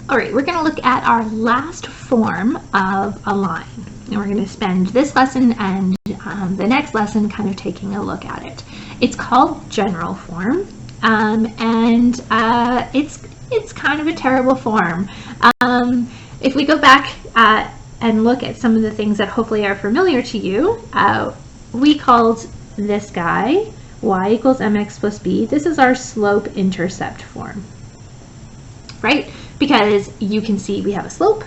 All right, we're going to look at our last form of a line. And we're going to spend this lesson and the next lesson kind of taking a look at it. It's called general form, and it's kind of a terrible form. If we go back and look at some of the things that hopefully are familiar to you, we called this guy y equals mx plus b. This is our slope-intercept form, right? Because you can see we have a slope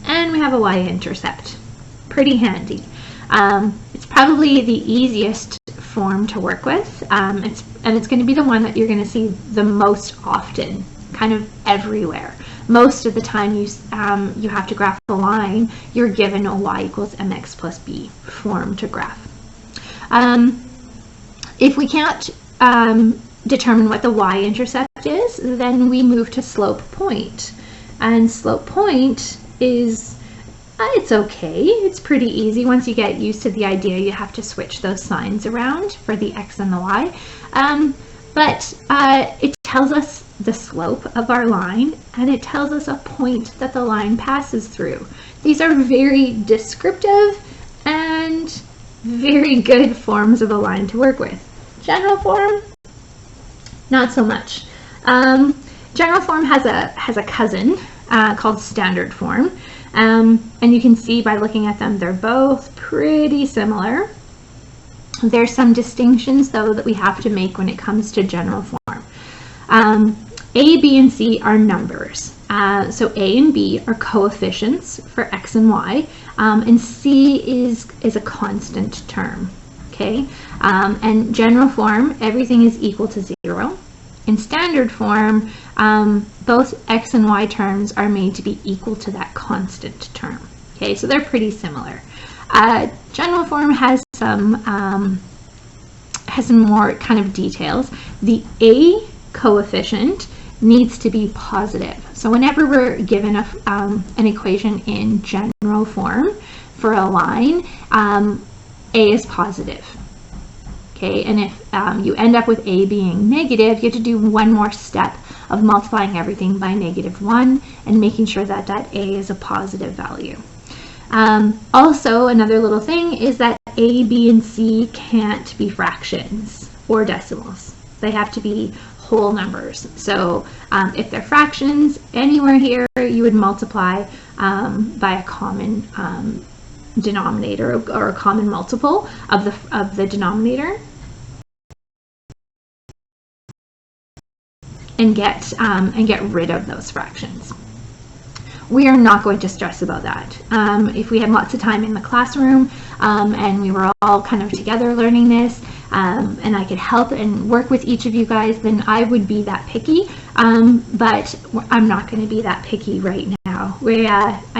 and we have a y-intercept. Pretty handy. It's probably the easiest form to work with, and it's going to be the one that you're going to see the most often, kind of everywhere. Most of the time you have to graph a line, you're given a y equals mx plus b form to graph. If we can't determine what the y-intercept is, then we move to slope point. And slope point is, it's okay. It's pretty easy. Once you get used to the idea, you have to switch those signs around for the x and the y. But it tells us the slope of our line, and it tells us a point that the line passes through. These are very descriptive and very good forms of a line to work with. General form, not so much. General form has a cousin called standard form, and you can see by looking at them they're both pretty similar. There's some distinctions though that we have to make when it comes to general form. A, B, and C are numbers. So A and B are coefficients for x and y, and C is a constant term. Okay, and general form, everything is equal to 0. In standard form, both x and y terms are made to be equal to that constant term. Okay, so they're pretty similar. General form has some more kind of details. The A coefficient needs to be positive. So whenever we're given an equation in general form for a line, A is positive. Okay, and if you end up with A being negative, you have to do one more step of multiplying everything by -1 and making sure that that A is a positive value. Also, another little thing is that A, B, and C can't be fractions or decimals. They have to be whole numbers. So if they're fractions, anywhere here you would multiply by a common denominator or a common multiple of the denominator, and get rid of those fractions. We are not going to stress about that. If we had lots of time in the classroom and we were all kind of together learning this, and I could help and work with each of you guys, then I would be that picky, but I'm not going to be that picky right now.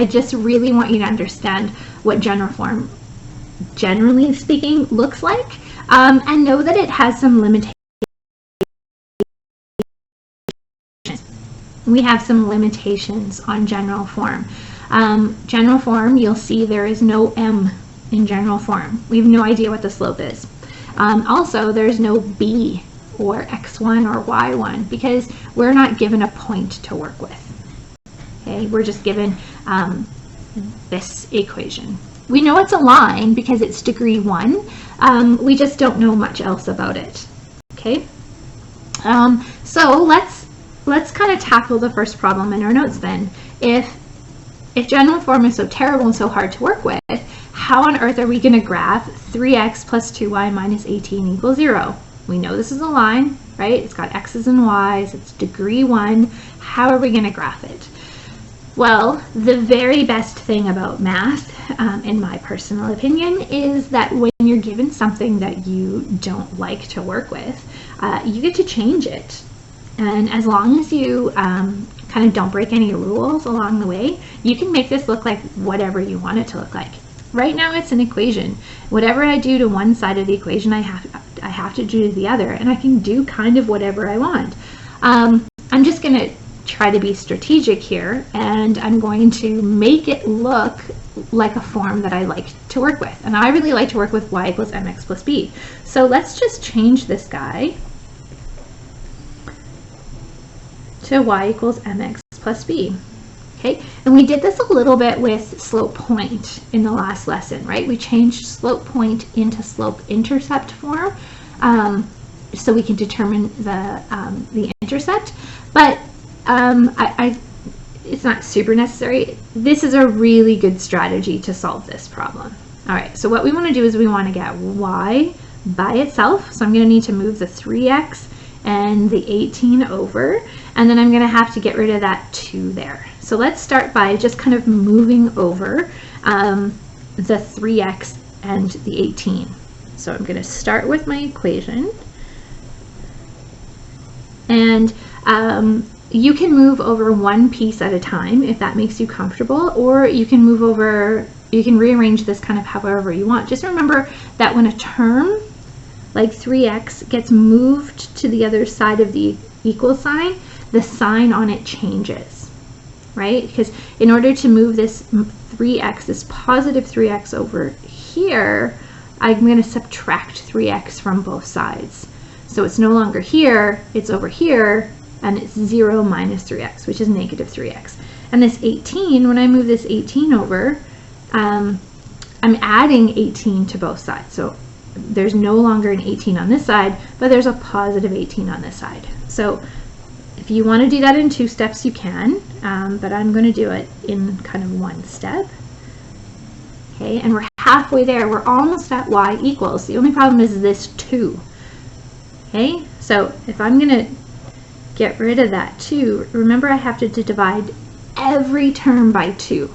I just really want you to understand what general form, generally speaking, looks like, and know that it has some limitations. We have some limitations on general form. General form, you'll see there is no m in general form. We have no idea what the slope is. Also, there's no b or x1 or y1 because we're not given a point to work with. Okay, we're just given this equation. We know it's a line because it's degree 1. We just don't know much else about it. Okay, so let's kind of tackle the first problem in our notes then. If general form is so terrible and so hard to work with, how on earth are we going to graph 3x plus 2y minus 18 equals 0? We know this is a line, right? It's got x's and y's, it's degree 1. How are we going to graph it? Well, the very best thing about math, in my personal opinion, is that when you're given something that you don't like to work with, you get to change it. And as long as you kind of don't break any rules along the way, you can make this look like whatever you want it to look like. Right now it's an equation. Whatever I do to one side of the equation, I have to do to the other, and I can do kind of whatever I want. I'm just going to try to be strategic here, and I'm going to make it look like a form that I like to work with. And I really like to work with y equals mx plus b. So let's just change this guy to y equals mx plus b. Okay, and we did this a little bit with slope point in the last lesson, right? We changed slope point into slope intercept form, so we can determine the intercept, but it's not super necessary. This is a really good strategy to solve this problem. All right, so what we want to do is we want to get y by itself, so I'm going to need to move the 3x and the 18 over, and then I'm going to have to get rid of that 2 there. So let's start by just kind of moving over the 3x and the 18. So I'm going to start with my equation. And you can move over one piece at a time if that makes you comfortable, or you can move over, you can rearrange this kind of however you want. Just remember that when a term like 3x gets moved to the other side of the equal sign, the sign on it changes, right? Because in order to move this 3x, this positive 3x over here, I'm going to subtract 3x from both sides. So it's no longer here, it's over here, and it's 0 minus 3x, which is negative 3x. And this 18, when I move this 18 over, I'm adding 18 to both sides. So there's no longer an 18 on this side, but there's a positive 18 on this side. So if you want to do that in 2 steps, you can, but I'm going to do it in kind of 1 step. Okay, and we're halfway there. We're almost at y equals. The only problem is this 2. Okay, so if I'm going to get rid of that 2, remember I have to divide every term by 2.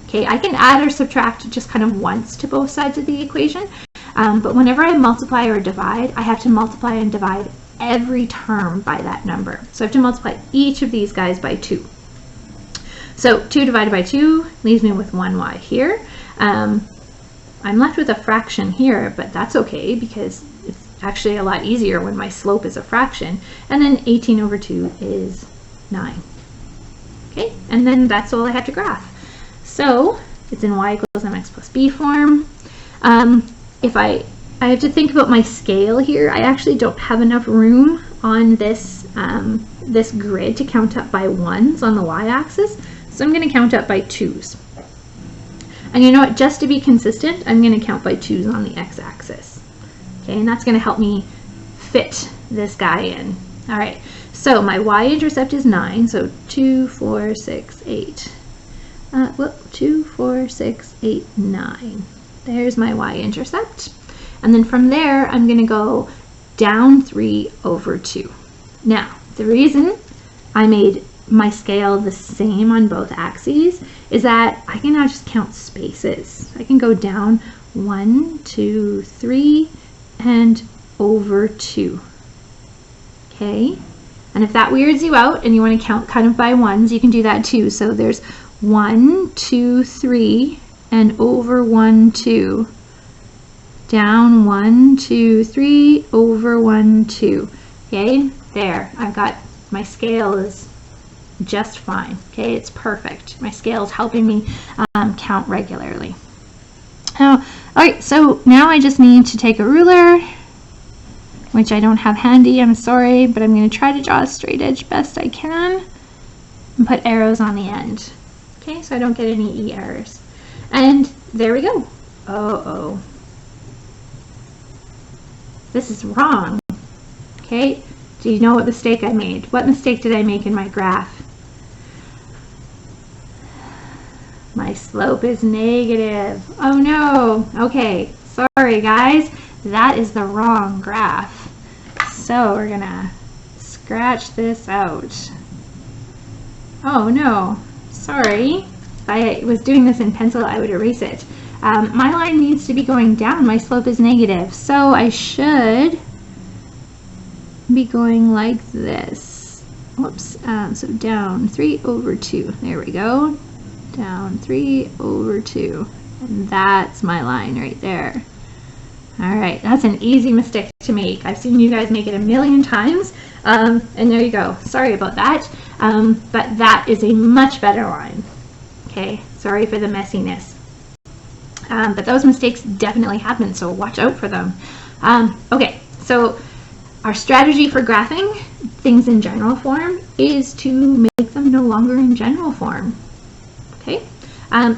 Okay, I can add or subtract just kind of once to both sides of the equation, but whenever I multiply or divide, I have to multiply and divide every term by that number. So I have to multiply each of these guys by 2. So 2 divided by 2 leaves me with 1y here. I'm left with a fraction here, but that's okay because it's actually a lot easier when my slope is a fraction. And then 18 over 2 is 9. Okay, and then that's all I have to graph. So it's in y equals mx plus b form. If I have to think about my scale here, I actually don't have enough room on this, this grid to count up by 1s on the y-axis, so I'm going to count up by 2s. And you know what, just to be consistent, I'm going to count by 2s on the x-axis. Okay, and that's going to help me fit this guy in. All right, so my y-intercept is 9, so 2, 4, 6, 8. 2, 4, 6, 8, 9. There's my y-intercept. And then from there, I'm going to go down 3 over 2. Now, the reason I made my scale the same on both axes is that I can now just count spaces. I can go down 1, 2, 3, and over 2. Okay? And if that weirds you out and you want to count kind of by 1s, you can do that too. So there's 1, 2, 3, and over 1, 2. Down 1, 2, 3, over 1, 2. Okay, there. I've got my scale is just fine. Okay, it's perfect. My scale is helping me count regularly. All right, so now I just need to take a ruler, which I don't have handy, I'm sorry, but I'm going to try to draw a straight edge best I can and put arrows on the end. Okay, so I don't get any E errors. And there we go. Uh-oh. This is wrong. Okay, do you know what mistake I made? What mistake did I make in my graph? My slope is negative. Oh no. Okay, sorry guys. That is the wrong graph. So we're gonna scratch this out. Oh no. Sorry. If I was doing this in pencil, I would erase it. My line needs to be going down. My slope is negative. So I should be going like this. Whoops. So down 3 over 2. There we go. Down 3 over 2. And that's my line right there. All right, that's an easy mistake to make. I've seen you guys make it a million times. And there you go. Sorry about that. But that is a much better line. Okay, sorry for the messiness. But those mistakes definitely happen, so watch out for them. Okay, so Our strategy for graphing things in general form is to make them no longer in general form. Okay,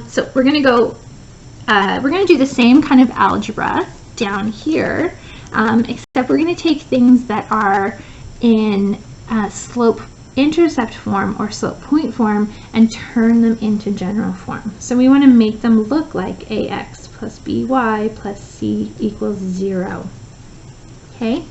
so we're going to do the same kind of algebra down here, except we're going to take things that are in slope intercept form or slope point form and turn them into general form. So we want to make them look like ax plus by plus c equals 0. Okay,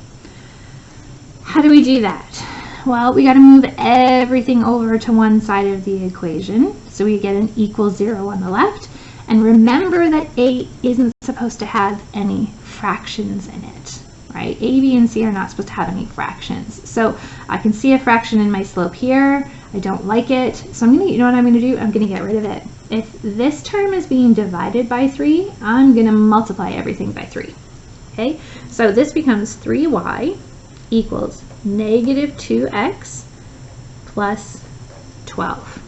how do we do that? Well, we got to move everything over to one side of the equation, so we get an equals 0 on the left. And remember that a isn't supposed to have any fractions in it, right? A, b, and c are not supposed to have any fractions. So I can see a fraction in my slope here. I don't like it. So I'm going to, you know what I'm going to do? I'm going to get rid of it. If this term is being divided by 3, I'm going to multiply everything by 3. Okay, so this becomes 3y equals negative 2x plus 12.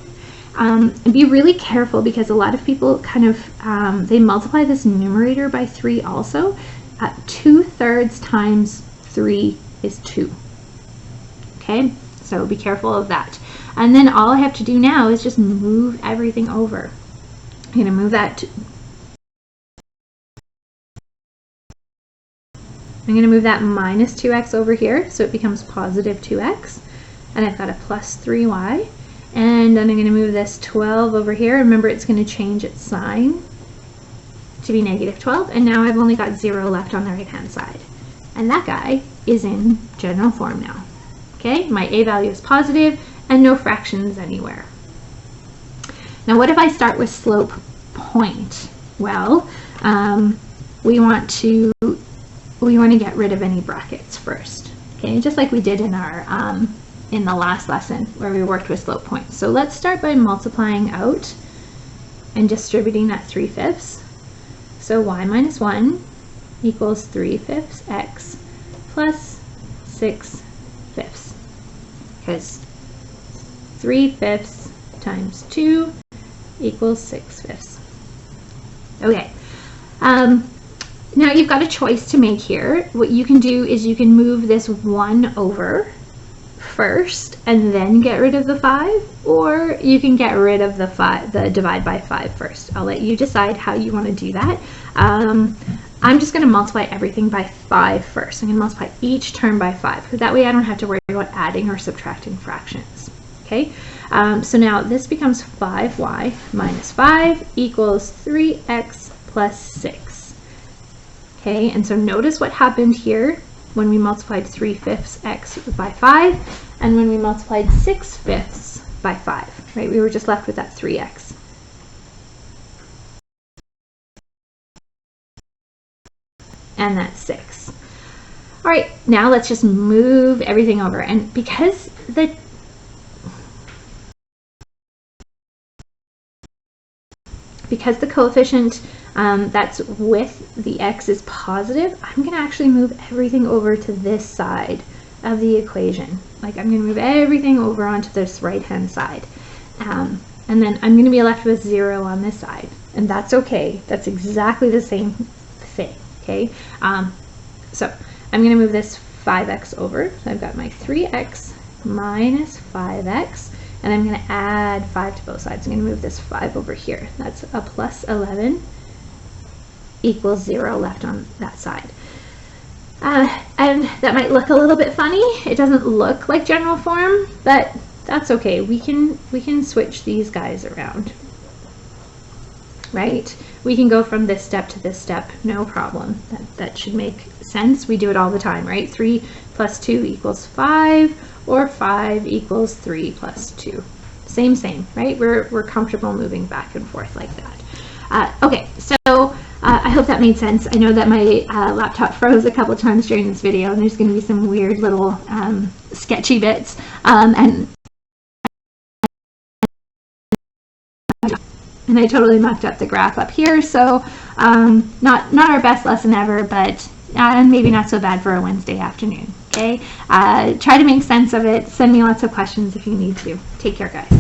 And be really careful, because a lot of people kind of, they multiply this numerator by 3 also. 2/3 times 3 is 2. Okay, so be careful of that. And then all I have to do now is just move everything over. I'm going to move that. I'm going to move that minus 2x over here, so it becomes positive 2x. And I've got a plus 3y. And then I'm going to move this 12 over here. Remember, it's going to change its sign to be negative 12. And now I've only got 0 left on the right-hand side. And that guy is in general form now. Okay, my a value is positive and no fractions anywhere. Now, what if I start with slope point? Well, we want to get rid of any brackets first. Okay, just like we did in our in the last lesson where we worked with slope points. So let's start by multiplying out and distributing that 3/5. So y minus 1 equals 3/5 x plus 6/5, because 3/5 times 2 equals 6/5. Okay, now you've got a choice to make here. What you can do is you can move this 1 over first and then get rid of the 5, or you can get rid of the divide by 5 first. I'll let you decide how you want to do that. I'm just going to multiply everything by 5 first. I'm going to multiply each term by 5, because that way I don't have to worry about adding or subtracting fractions. Okay, so now this becomes 5y minus 5 equals 3x plus 6. Okay, and so notice what happened here when we multiplied 3/5 x by 5 and when we multiplied 6/5 by 5, right? We were just left with that 3x. And that's 6. All right, now let's just move everything over. And because the coefficient that's with the x is positive, I'm going to actually move everything over to this side of the equation. Like, I'm going to move everything over onto this right-hand side. And then I'm going to be left with 0 on this side. And that's okay. That's exactly the same thing. Okay, so I'm going to move this 5x over. So I've got my 3x minus 5x. And I'm going to add 5 to both sides. I'm going to move this 5 over here. That's a plus 11 equals 0 left on that side. And that might look a little bit funny. It doesn't look like general form, but that's okay. We can switch these guys around, right? We can go from this step to this step, no problem. That should make sense. We do it all the time, right? 3 plus 2 equals 5, or 5 equals 3 plus 2. Same, right? We're comfortable moving back and forth like that. Okay, so I hope that made sense. I know that my laptop froze a couple times during this video, and there's going to be some weird little sketchy bits. And I totally mucked up the graph up here, so not our best lesson ever, but maybe not so bad for a Wednesday afternoon. Okay, try to make sense of it. Send me lots of questions if you need to. Take care, guys.